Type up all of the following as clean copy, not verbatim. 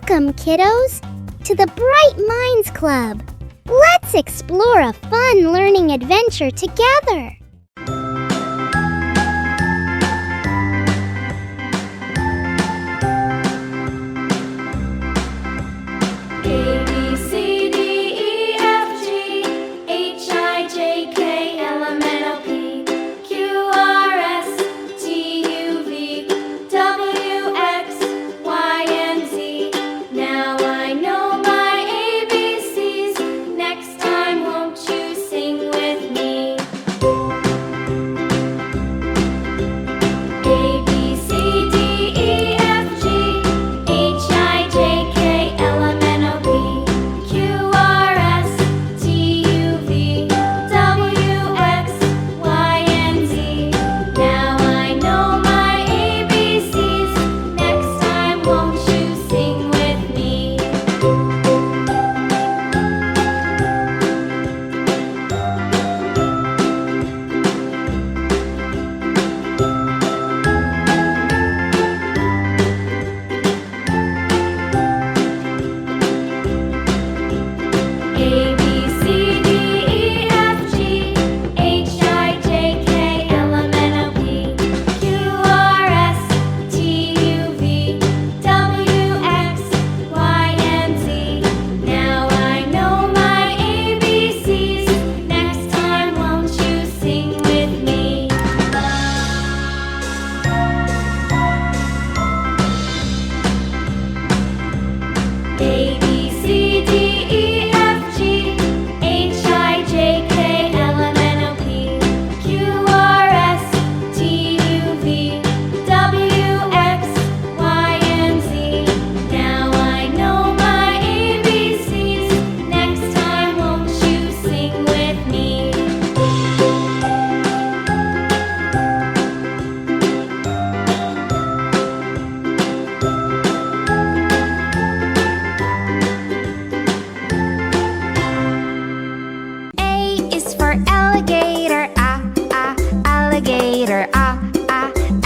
Welcome, kiddos, to the Bright Minds Club. Let's explore a fun learning adventure together.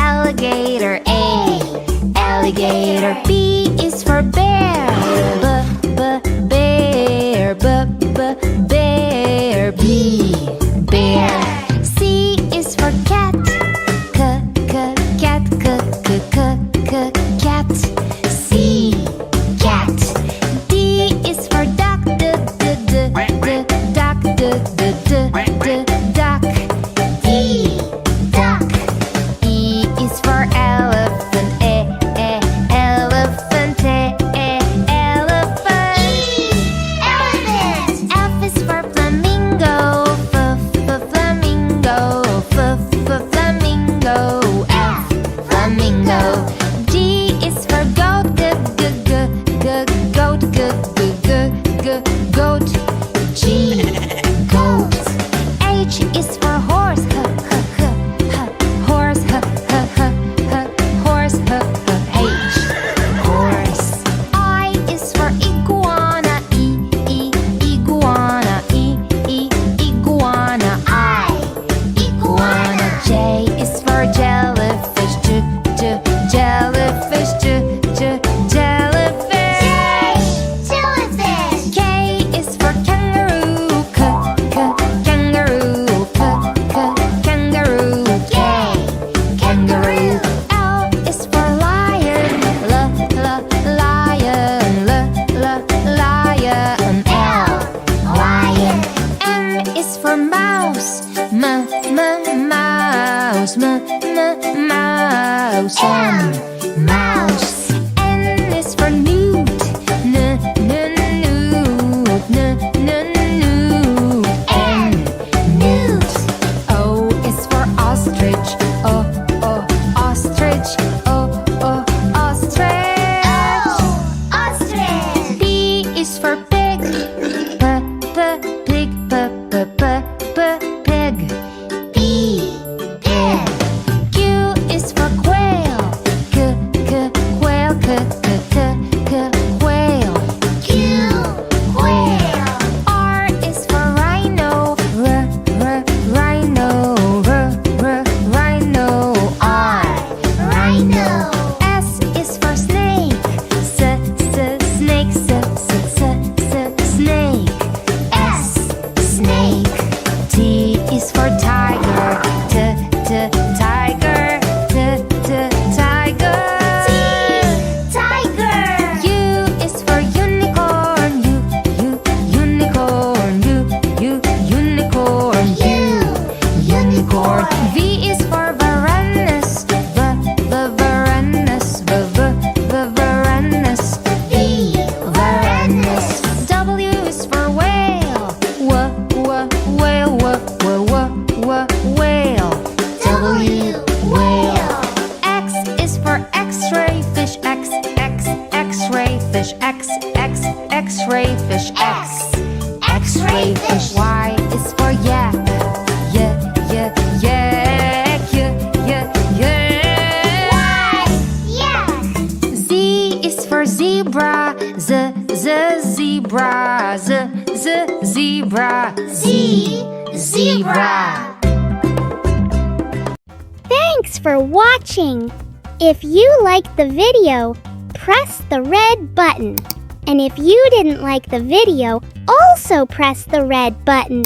Alligator, A. Alligator. B is for bear. Bear. Bear. B. Bear. C is for cat. Cat. Cat. C. Cat. D is for duck. Duck. D. Duck. E is for elephant. Elephant. Elephant. Elephant. F is for flamingo. Flamingo. Flamingo. F. Flamingo. G is for goat. Goat. G. Goat. H is for horse. Horse. Horse. H. Horse. I is for iguana. Iguana. Iguana. I. Iguana. J is for jellyfish. Jellyfish. Jellyfish. Jellyfish. K is for kangaroo. Kangaroo. Kangaroo. K. Kangaroo. L is for lion. Lion. Lion. L. Lion. M is for mouse. Mouse. Mouse. M. Mouse. N is for newt. Newt. N. Newt. O is for ostrich. Ostrich. Ostrich. Ostrich. P is for pig. Pig. Pig. P. Pig. Q is for quail. X-ray fish, X, X, X-ray fish, X, X, X-ray fish, X, X-ray fish. Y is for yak, yak, yak, yak, yak, yak. Yak. Z is for zebra, Z, Z, zebra, Z, Z, zebra, Z, zebra. Thanks for watching. If you liked the video, press the red button. And if you didn't like the video, also press the red button.